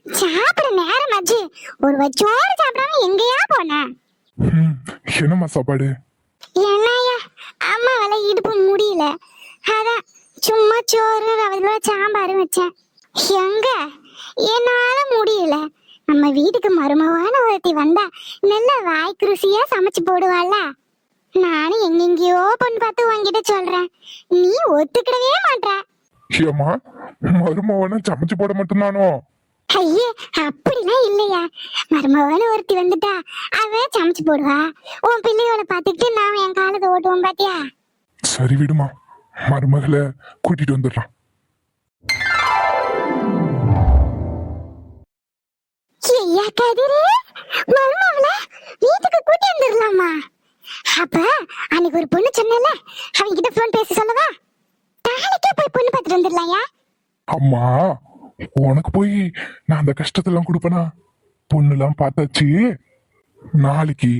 சாப்பிட நேரமாச்சு. ஒரு வச்சோடு சாப்பிடாம எங்கயா போன? என்னம்மா சாப்பாடு? என்னய்யா, அம்மாவால இடுப்பு முடியல, அதான் சும்மா சோறு ரவையில சாம்பார் வச்சேன். எங்க என்னால முடியல. நம்ம வீட்டுக்கு மருமவான ஒருத்தி வந்தா நல்ல வாய்க்கு ருசியா சமைச்சு போடுவாள்ல. நானும் எங்கெங்கயோ பொண்ணு பார்த்து உன்கிட்ட சொல்றேன், நீ ஒத்துக்கிடவே மாட்ட. ஏம்மா, மருமவன சமைச்சு போட மட்டும்தானோ? ஐயே, அப்படிலாம் இல்லையா. மருமவான ஒருத்தி வந்துட்டா அவ சமைச்சு போடுவா. உன் பிள்ளையோட பாத்துக்கிட்டு நான் என் காலத்தை ஓட்டுவோம் பாத்தியா. சரி விடுமா, மருமகளை கூட்டிட்டு வந்துடுறான். ஐயா கதிரு, மருமவள வீட்டுக்கு கூட்டி வந்துடலாமா? அப்ப அன்னைக்கு ஒரு பொண்ணு சொன்னல, அவங்க கிட்ட போன் பேசி சொல்லவா? நாளைக்கே போய் பொண்ணு பார்த்துட்டு வந்துடலாம்யா. அம்மா, உனக்கு போய் நான் அந்த கஷ்டத்தெல்லாம் கொடுப்பனா? பொண்ணுலாம் பார்த்தாச்சு. நாளைக்கு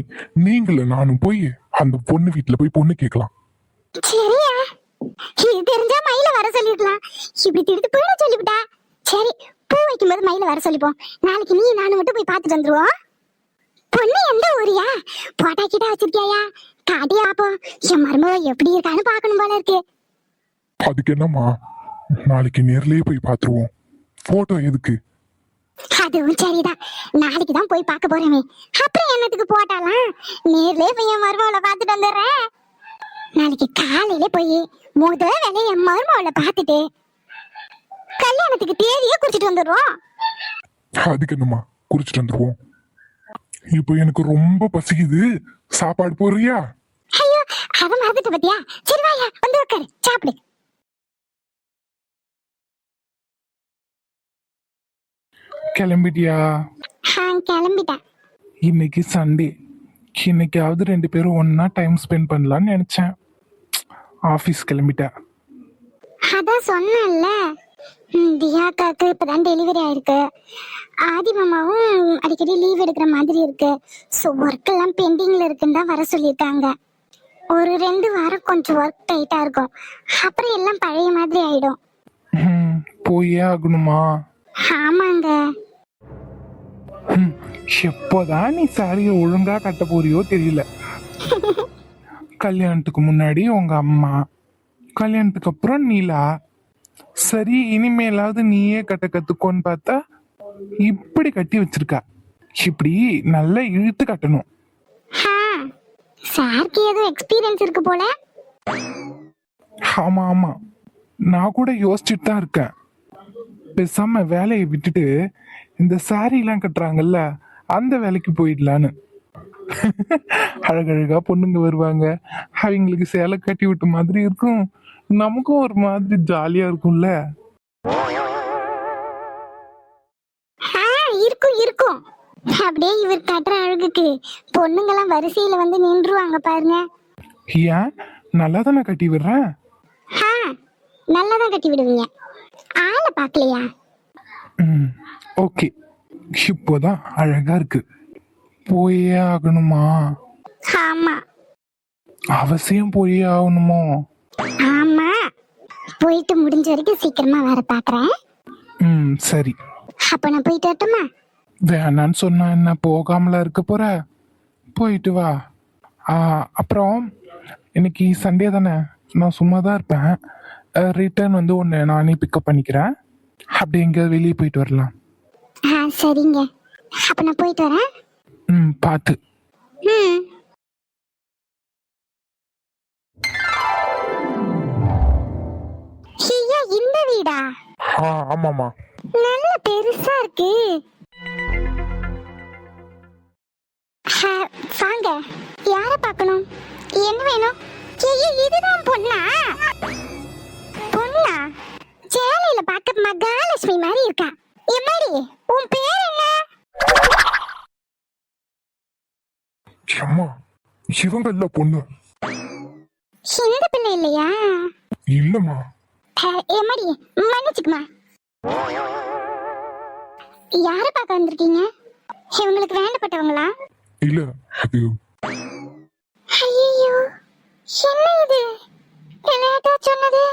நீங்களும் நானும் போய் அந்த பொண்ணு வீட்டுல போய் பொண்ணு கேட்கலாம். சரியா? இது தெரிஞ்சா மயில வர சொல்லிருக்கலாம். இப்படி திருத்து போயிட சொல்லிவிட்டா. சரி, பூ வைக்கும்போது மயில வர சொல்லிப்போம். நாளைக்கு நீ நானும் மட்டும் போய் பார்த்துட்டு வந்துருவோம். பொண்ணு எந்த ஊரியா? போட்டா கிட்ட வச்சிருக்கியா? காட்டியா அப்போ என் மருமக எப்படி இருக்கான்னு பாக்கணும் போல இருக்கு. அதுக்கு என்னம்மா, நாளைக்கு நேர்லயே போய் பாத்துருவோம். போட்டோ எதுக்கு? அதுவும் சரிதான், நாளைக்கு தான் போய் பார்க்க போறேன். அப்புறம் என்னத்துக்கு போட்டாலாம்? நேர்லயே போய் என் மருமகளை பார்த்துட்டு வந்துடுறேன். நாளைக்கு காலையில போய் முதல் வேலை என் மருமகளை பார்த்துட்டு கல்யாணத்துக்கு தேதியே குறிச்சிட்டு வந்துடுறோம். அதுக்கு என்னம்மா, குறிச்சிட்டு வந்துருவோம். இப்போ எனக்கு ரொம்ப பசிக்குது, சாப்பாடு போடுறியா? ஐயோ, அத மறந்துட்டு பத்தியா. சரி வாயா, வந்து உட்காரு, சாப்பிடு. கிளம்பிட்டியா? கிளம்பிட்டேன். இன்னைக்கு சண்டே, இன்னைக்காவது 2 பேரும் ஒன்னா டைம் ஸ்பெண்ட் பண்ணலாம்னு நினைச்சேன். ஆபீஸ் கிளம்பிட்டேன். அதான் சொன்னேன்ல, தியாக்காக்கு இப்பதான் டெலிவரி ஆயிருக்கு. ஆதி மாமாவும் அடிக்கடி லீவ் எடுக்கிற மாதிரி இருக்கு. ஸோ ஒர்க் எல்லாம் பெண்டிங்ல இருக்குன்னு தான் வர சொல்லியிருக்காங்க. ஒரு 2 வாரம் கொஞ்சம் ஒர்க் டைட்டா இருக்கும், அப்புறம் எல்லாம் பழைய மாதிரி ஆயிடும். போயே ஆகணுமா? ஆமாங்க. எப்போதான் நீ சாரியை ஒழுங்கா கட்ட போறியோ தெரியல. கல்யாணத்துக்கு முன்னாடி உங்க அம்மா, கல்யாணத்துக்கு அப்புறம் நீலா. சரி, இனிமேலாவது நீயே கட்ட கத்துக்கோன்னு பார்த்தா இப்படி கட்டி வச்சிருக்கா. இப்படி நல்லா இழுத்து கட்டணும். சாருக்கு ஏதோ எக்ஸ்பீரியன்ஸ் இருக்கு போல. ஆமா ஆமா, நான் கூட யோசிச்சுட்டு தான் இருக்கேன். பேசாம வேலையை விட்டுட்டு இந்த சாரி எல்லாம் கட்டுறாங்கல்ல, அந்த வேலைக்கு போயிடலான்னு. அழகழகா பொண்ணுங்க வருவாங்க, அவங்களுக்கு சேலை கட்டி விட்ட மாதிரி இருக்கும், நமக்கும் ஒரு மாதிரி ஜாலியா இருக்கும்ல. இருக்கும் இருக்கும். அப்படியே இவர் கட்டுற அழகுக்கு பொண்ணுங்கெல்லாம் வரிசையில வந்து நின்றுவாங்க பாருங்க. ஏன், நல்லா தானே கட்டி விடுறேன். நல்லாதான் கட்டி விடுவீங்க, ஆளை பாக்கலையா? ஓகே, இப்போதான் அழகா இருக்கு. போயே ஆகணுமா? ஆமா. அவசியம் போயே ஆகணுமோ? ஆமா, போயிட்டு முடிஞ்ச வரைக்கும் சீக்கிரமா வர பாக்குறேன். சரி. அப்ப நான் போயிட்டு வரட்டுமா? வேணான்னு சொன்னா என்ன, போகாமலா இருக்க போற? போயிட்டு வா. அப்புறம் இன்னைக்கு சண்டே தானே, நான் சும்மா தான் இருப்பேன். ரிட்டர்ன் வந்து உன்னை நானே பிக்கப் பண்ணிக்கிறேன். அப்படி எங்கேயாவது வெளியே போயிட்டு வரலாம். சரிங்க, அப்ப நான் போயிட்டு வரேன். பார்த்து. இந்த வீடா? ஆமாமா, நல்ல பெருசா இருக்கு. வாங்க, யார பார்க்கணும்? என்ன வேணும்? இதுதான் பொண்ணா? பொண்ணா? சேலையில பார்க்க மகாலட்சுமி மாதிரி இருக்கா. எம்மாடி, உன் பேர் என்ன? அம்மா, இவங்க இல்ல பொண்ணு. இந்த பிள்ளை இல்லையா? இல்லம்மா. எம்மாடி, மன்னிச்சுக்குமா. யார பார்க்க வந்திருக்கீங்க? இவங்களுக்கு வேண்டப்பட்டவங்களா? இல்ல, அது. ஐயோ, என்ன இது? லேட்டா சொன்னது,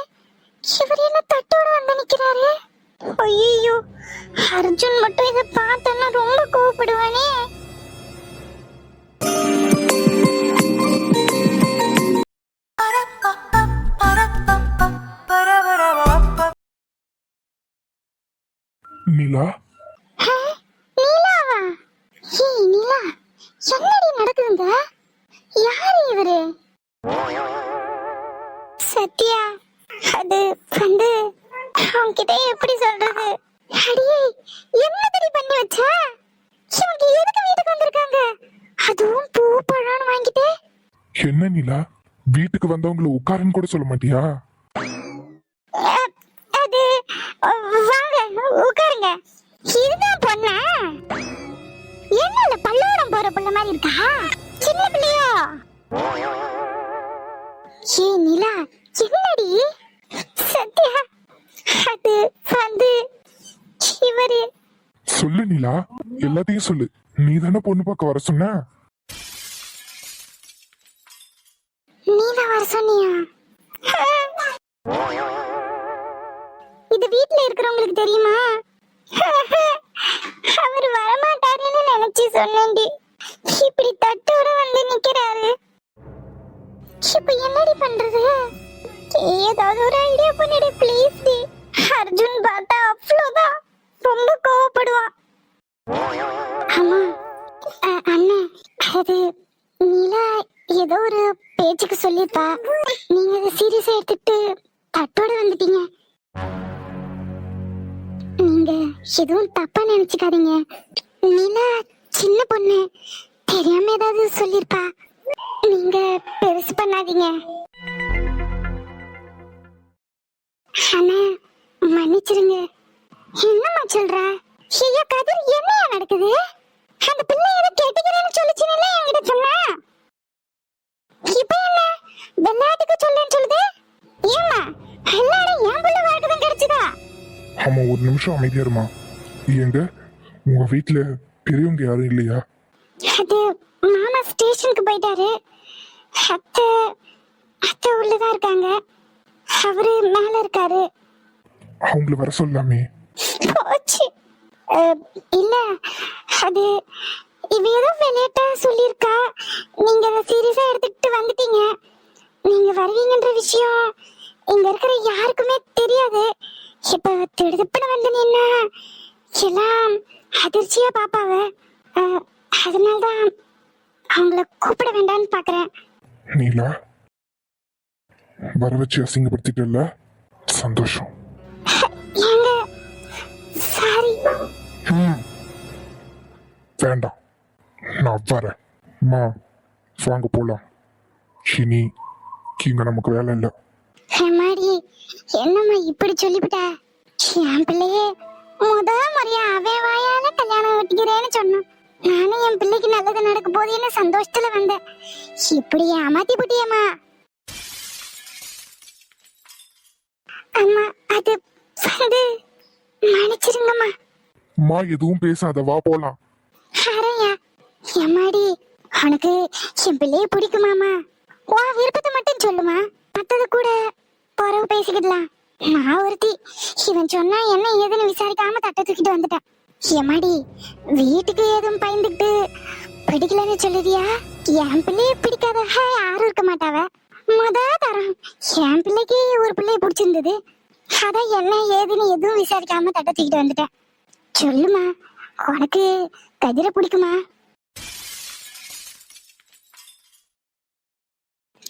இவர் என்ன தட்டோட வந்து நிக்கிறாரு? ஐயோ, அர்ஜுன் மட்டும் இதை நிலா ஹே, நீலாவா? ஏய் நீலா, என்னடி நடக்குதுங்க? யாரு இவரு? சத்யா, அது வந்து உன்கிட்ட எப்படி சொல்றது? அடியே, என்னடி பண்ணி வச்ச? இவங்க எதுக்கு வீட்டுக்கு வந்திருக்காங்க? அதுவும் பூ பழம்னு வாங்கிட்டு. என்ன நிலா, வீட்டுக்கு வந்தவங்களை உட்காருன்னு கூட சொல்ல மாட்டியா? அது வாங்க உட்காருங்க. இதுதான் பொண்ணா? என்ன பல்லோடம் போற பிள்ளை மாதிரி இருக்கா? சின்ன பிள்ளையோ? ஏ நிலா, என்னடி? சத்யா, அது வந்து இவரு. சொல்லு நிலா, எல்லாத்தையும் சொல்லு. நீ தானே பொண்ணு பார்க்க வர சொன்ன? நீதான் வர சொன்னியா? இது வீட்ல இருக்கிறவங்களுக்கு தெரியுமா? அவர் வரமாட்டாருன்னு நினைச்சு சொன்னேன்டி. இப்படி தட்டோட வந்து நிக்கிறாரு. இப்ப என்னடி பண்றது? ஏதாவது ஒரு ஐடியா பண்ணிடு ப்ளீஸ் டி. அர்ஜுன் பார்த்தா அவ்வளவுதான், ரொம்ப கோவப்படுவான். ஆமா அண்ணே, அது நீலா ஏதோ ஒரு பேச்சுக்கு சொல்லிருப்பா. நீங்க அதை சீரியஸா எடுத்துட்டு தட்டோட வந்துட்டீங்க. நீங்க எதுவும் தப்பா நினைச்சுக்காதீங்க. நீலா சின்ன பொண்ணு, தெரியாம ஏதாவது சொல்லிருப்பா. நீங்க பெருசு பண்ணாதீங்க. அண்ணா மன்னிச்சிருங்க. என்னம்மா சொல்ற? ஐயா கதிர், என்னையா நடக்குது? அந்த பிள்ளை ஏதோ கேட்டுக்கிறேன்னு சொல்லிச்சுன்னு என்கிட்ட சொன்னா. இப்ப என்ன விளையாட்டுக்கு சொல்லேன்னு சொல்லுது? ஏம்மா, எல்லாரும் என் பிள்ளை வாழ்க்கைதான் கிடைச்சதா? ஆமா, ஒரு நிமிஷம் அமைதியா இருமா. எங்க உங்க வீட்டுல பெரியவங்க யாரும் இல்லையா? அது மாமா ஸ்டேஷனுக்கு போயிட்டாரு. அத்தை அத்தை உள்ளதான் இருக்காங்க. அவரு மேல இருக்காரு. அவங்கள வர சொல்லாமே. போச்சு. இல்ல, அது இவ ஏதோ விளையாட்டா சொல்லியிருக்கா. நீங்க அதை சீரியஸா எடுத்துக்கிட்டு வந்துட்டீங்க. நீங்க வருவீங்கன்ற விஷயம் இங்க இருக்கிற யாருக்குமே தெரியாது. இப்ப திடுதுப்புன்னு வந்து நின்னா எல்லாம் அதிர்ச்சியா பாப்பாவ. அதனால்தான் அவங்கள கூப்பிட வேண்டாம்னு பாக்குறேன். நீலா, வர வச்சு அசிங்கப்படுத்திட்டல, சந்தோஷம். ஏங்க சாரி. வேண்டாம், நான் வரேன். மா வாங்க போலாம். இனி இங்க நமக்கு வேலை இல்லை. மாடி, என்னம்மா இப்படி சொல்லிவிட்ட? என் பிள்ளையே முறையா அவன் வாயால கல்யாணம் வெட்டிக்கிறேன்னு சொன்னான். நானும் என் பிள்ளைக்கு நல்லது நடக்க போதேன்னு சந்தோஷத்துல வந்தேன். இப்படி ஏமாத்தி புட்டியம்மா. அம்மா, அது வந்து மன்னிச்சிருங்கம்மா. மா எதுவும் பேசாத, வா போலாம். அரையா எம்மாடி, உனக்கு என் பிள்ளைய பிடிக்குமாமா? உன் விருப்பத்தை மட்டும் சொல்லுமா, மத்தது கூட பிறகு பேசிக்கிடலாம். நான் ஒருத்தி இவன் சொன்னா என்ன ஏதுன்னு விசாரிக்காம தட்டை தூக்கிட்டு வந்துட்டேன். எம்மாடி, வீட்டுக்கு ஏதும் பயந்துக்கிட்டு பிடிக்கலன்னு சொல்லுதியா? என் பிள்ளைய பிடிக்காத யாரும் இருக்க மாட்டாவ. தரம் என் பிள்ளைக்கு ஒரு பிள்ளைய பிடிச்சிருந்தது. அதான் என்ன ஏதுன்னு எதுவும் விசாரிக்காம தட்டை தூக்கிட்டு வந்துட்டேன். சொல்லுமா, உனக்கு கதிரை பிடிக்குமா?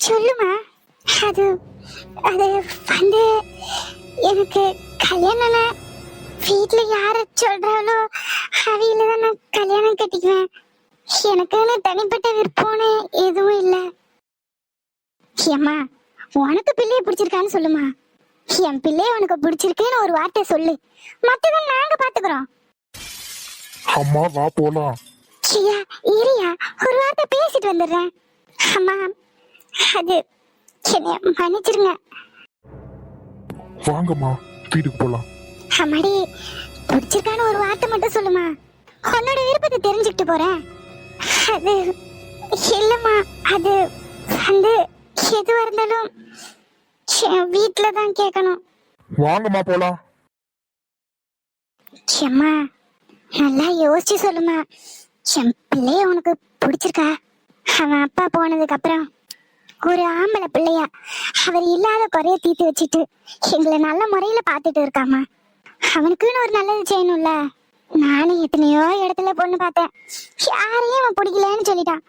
சொல்லுமா. அது அது வந்து எனக்கு கல்யாணம் வீட்டுல யார சொல்றாளோ அவையில தான் நான் கல்யாணம் கட்டிக்குவேன். எனக்குன்னு தனிப்பட்ட விருப்பம்னு எதுவும் இல்லை. ஏம்மா, உனக்கு பிள்ளைய பிடிச்சிருக்கான்னு சொல்லுமா. என் பிள்ளைய உனக்கு பிடிச்சிருக்குன்னு ஒரு வார்த்தை சொல்லு, மத்ததை நாங்க பாத்துக்கிறோம். அம்மா வா போலாம். ஐயா இரியா, ஒரு வார்த்தை பேசிட்டு வந்துடுறேன். அம்மா, அது என்னை மன்னிச்சிருங்க. வாங்கம்மா, வீட்டுக்கு போலாம். அம்மாடி, பிடிச்சிருக்கான்னு ஒரு வார்த்தை மட்டும் சொல்லுமா. உன்னோட விருப்பத்தை தெரிஞ்சுக்கிட்டு போறேன். அது இல்லம்மா, அது வந்து எதுவா இருந்தாலும் வீட்டுல தான் கேட்கணும். வாங்கம்மா போலாம். அம்மா, நல்லா யோசிச்சு சொல்லுமா. என் பிள்ளைய உனக்கு பிடிச்சிருக்கா? அவன் அப்பா போனதுக்கு அப்புறம் ஒரு ஆம்பளை பிள்ளையா அவர் இல்லாத குறைய தீர்த்து வச்சுட்டு எங்களை நல்ல முறையில பாத்துட்டு இருக்காமா. அவனுக்குன்னு ஒரு நல்லது செய்யணும்ல. நானும் எத்தனையோ இடத்துல பொண்ணு பார்த்தேன், யாரையும் அவன் பிடிக்கலன்னு சொல்லிட்டான்.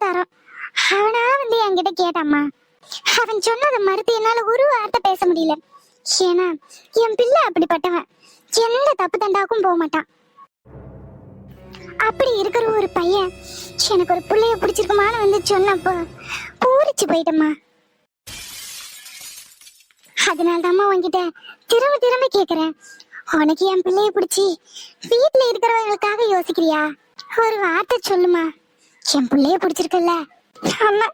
தரம் அவனா வந்து என்கிட்ட கேட்டாம்மா. அவன் சொன்னதை மறுத்து என்னால ஒரு வார்த்தை பேச முடியல. ஏன்னா என் பிள்ளை அப்படிப்பட்டவன், எந்த தப்பு தண்டாக்கும் போக மாட்டான். அப்படி இருக்கிற ஒரு பையன் எனக்கு ஒரு பிள்ளைய பிடிச்சிருக்குமான்னு வந்து சொன்னப்போ பூரிச்சு போயிட்டம்மா. அதனால்தாம்மா உன்கிட்ட திரும்ப திரும்ப கேக்குறேன், உனக்கு என் பிள்ளைய பிடிச்சி வீட்டுல இருக்கிறவங்களுக்காக யோசிக்கிறியா? ஒரு வார்த்தை சொல்லுமா. என் பிள்ளைய பிடிச்சிருக்கல. அம்மா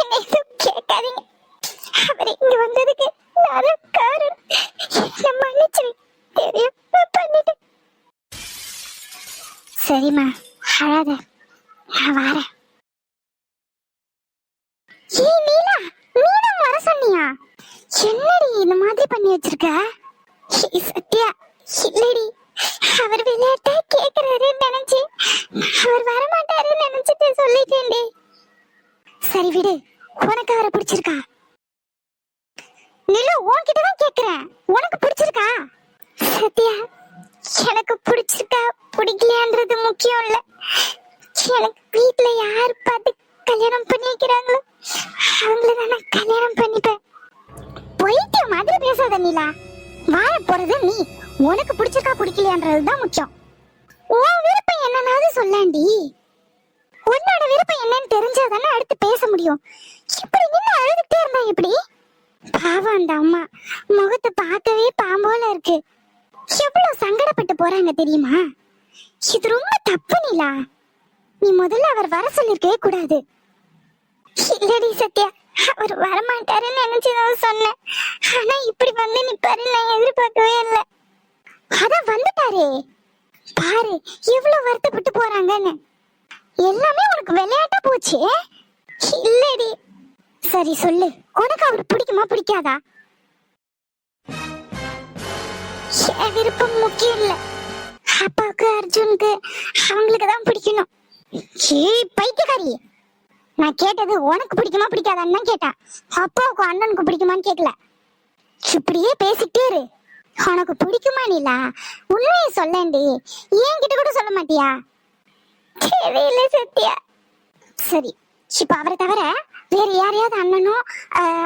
என்ன எதுவும் கேட்காதீங்க. அவர் இங்க வந்ததுக்கு நான் காரணம். என்ன மன்னிச்சிரு. தெரியாம பண்ணிட்டேன். சரிம்மா, அழாத, நான் வாரேன். ஏய் நீலா, நீலா வர சொன்னியா? என்னடி இந்த மாதிரி பண்ணி வச்சிருக்க? சத்யா இல்லடி, அவர் விளையாட்டா கேக்குறாருன்னு நினைச்சு அவர் வரமாட்டாருன்னு நினைச்சிட்டு சொல்லிட்டேன்டி. சரி விடு, உனக்கு அவரை பிடிச்சிருக்கா? நிலு, உன்கிட்ட தான் கேக்குறேன், உனக்கு பிடிச்சிருக்கா? சத்யா, எனக்கு பிடிச்சிருக்கா பிடிக்கலையான்றது முக்கியம் இல்ல. எனக்கு வீட்டுல யார் பார்த்து கல்யாணம் பண்ணி வைக்கிறாங்களோ அவங்கள நான் கல்யாணம் பண்ணிப்பேன். போயிட்டு மாதிரி பேசாத நிலா. வாழ போறது நீ. உனக்கு பிடிச்சிருக்கா பிடிக்கலையான்றதுதான் முக்கியம். உன் விருப்பம் என்னன்னாவது சொல்லாண்டி. உன்னோட விருப்பம் என்னன்னு தெரிஞ்சாதானே அடுத்து பேச முடியும். இப்படி நின்று அழுதுகிட்டே இருந்தா எப்படி? பாவம் அந்த அம்மா, முகத்தை பார்க்கவே பாம்போல இருக்கு. எவ்வளவு சங்கடப்பட்டு போறாங்க தெரியுமா? இது ரொம்ப தப்பு நிலா. நீ முதல்ல அவர் வர சொல்லிருக்கவே கூடாது. இல்லடி சத்யா, அவர் வரமாட்டாருன்னு நினைச்சுதான் சொன்னேன். ஆனா இப்படி வந்து நிப்பாரு நான் எதிர்பார்க்கவே இல்லை. அதான் வந்துட்டாரே, பாரு எவ்வளவு வருத்தப்பட்டு போறாங்கன்னு. எல்லாமே உனக்கு விளையாட்டா போச்சு. இல்லடி. சரி சொல்லு, உனக்கு அவர் பிடிக்குமா பிடிக்காதா? என் விருப்பம் முக்கியம் இல்ல. அப்பாவுக்கு அர்ஜுனுக்கு அவங்களுக்கு தான் பிடிக்கணும். பைத்தியக்காரி, நான் கேட்டது உனக்கு பிடிக்குமா பிடிக்காதான்னு தான் கேட்டேன். அப்பாவுக்கு அண்ணனுக்கு பிடிக்குமான்னு கேட்கல. இப்படியே பேசிட்டே இரு. உனக்கு பிடிக்குமா நீலா? உண்மையை சொல்லேன்டி. என்கிட்ட கூட சொல்ல மாட்டியா? தெரியல சத்யா. சரி, இப்ப அவரை தவிர வேற யாரையாவது அண்ணனோ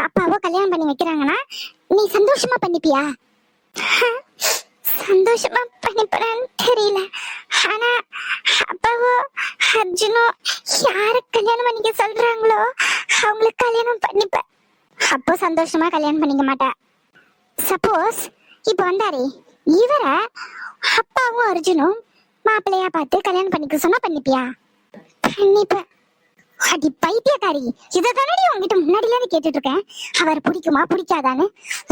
அப்பாவோ கல்யாணம் பண்ணி வைக்கிறாங்கன்னா நீ சந்தோஷமா பண்ணிப்பியா? சந்தோஷமா பண்ணிப்பேன்னு தெரியல. ஆனா அப்பாவோ அர்ஜுனோ யார கல்யாணம் பண்ணிக்க சொல்றாங்களோ அவங்களுக்கு கல்யாணம் பண்ணிப்பேன். அப்போ சந்தோஷமா கல்யாணம் பண்ணிக்க மாட்டேன். சப்போஸ் இப்ப வந்தாரே இவரை அப்பாவும் அர்ஜுனும் மாப்பிள்ளையா பார்த்து கல்யாணம் பண்ணிக்க சொன்னா பண்ணிப்பியா? பண்ணிப்பேன். அடி பைத்தியக்காரி, இதானடி உங்ககிட்ட முன்னாடில கேட்டுட்டு இருக்கேன். அவர் பிடிக்குமா பிடிக்காதான்னு.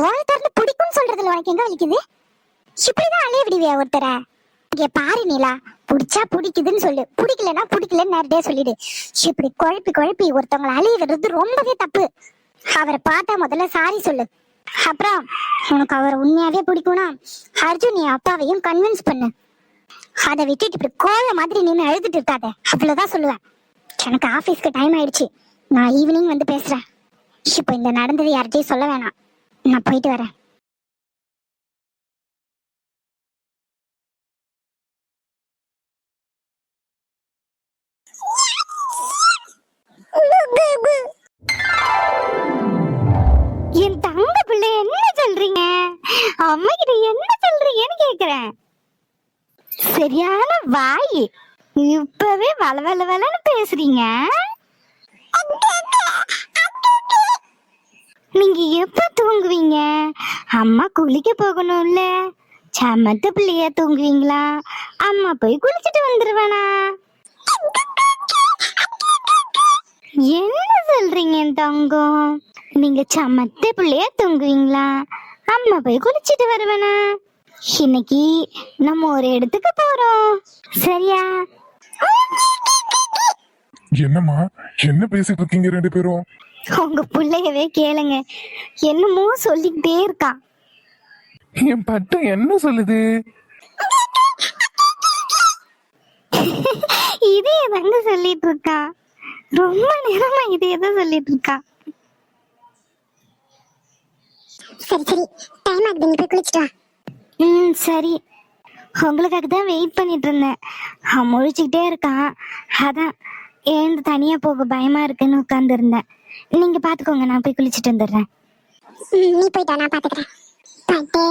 ஒருத்தர் பிடிக்கும்னு சொல்றதுல உனக்கு எங்க வலிக்குது? இப்படிதான் அலைய விடுவியா ஒருத்தர? இங்க பாரு நீலா, பிடிச்சா பிடிக்குதுன்னு சொல்லு, பிடிக்கலன்னா பிடிக்கலன்னு நேரடியா சொல்லிடு. இப்படி குழப்பி குழப்பி ஒருத்தவங்களை அலைய விடுறது ரொம்பவே தப்பு. அவரை பார்த்தா முதல்ல சாரி சொல்லு. அப்புறம் உனக்கு அவரை உண்மையாவே பிடிக்கும்னா அர்ஜுன் என் அப்பாவையும் கன்வின்ஸ் பண்ணு. அதை விட்டுட்டு இப்படி கோழ மாதிரி நின்று அழுதுட்டு இருக்காத, அவ்வளவுதான் சொல்லுவேன். எனக்கு ஆபீஸ்க்கு டைம் ஆயிடுச்சு, நான் ஈவினிங் வந்து பேசுறேன். இப்போ இந்த நடந்தது யார்கிட்டயும் சொல்ல வேணாம். நான் போயிட்டு வரேன். என் தங்க பிள்ளை என்ன சொல்றீங்க? அம்மா கிட்ட என்ன சொல்றீங்கன்னு கேக்குறேன். சரியான வாய், இப்பவே வளவளன்னு பேசுறீங்க. நீங்க எப்ப தூங்குவீங்க? அம்மா குளிக்க போகணும்ல, சமத்த பிள்ளையா தூங்குவீங்களா? அம்மா போய் குளிச்சுட்டு வந்துருவேனா? என்ன சொல்றீங்க என் தங்கம்? நீங்க சமத்த பிள்ளையா தூங்குவீங்களா? அம்மா போய் குளிச்சுட்டு வருவேனா? இன்னைக்கு நம்ம ஒரு இடத்துக்கு போறோம், சரியா? என்னம்மா, என்ன பேசிட்டு இருக்கீங்க ரெண்டு பேரும்? உங்க பிள்ளையவே கேளுங்க, என்னமோ சொல்லிக்கிட்டே இருக்கான். என் பட்டு என்ன சொல்லுது? இதே தாங்க சொல்லிட்டு இருக்கான். ரொம்ப நேரமா இதே தான் சொல்லிட்டு இருக்கான். சரி சரி, டைம் ஆகுது, நீ போய் குளிச்சுட்டு வா. ம் சரி. உங்களுக்காக தான் வெயிட் பண்ணிட்டு இருந்தேன். அவன் முழிச்சுக்கிட்டே இருக்கான். அதான் எழுந்து தனியா போக பயமா இருக்குன்னு உட்காந்துருந்தேன். நீங்க பாத்துக்கோங்க, நான் போய் குளிச்சுட்டு வந்துடுறேன். நீ போயிட்டா, நான் பாத்துக்கிறேன். பாட்டு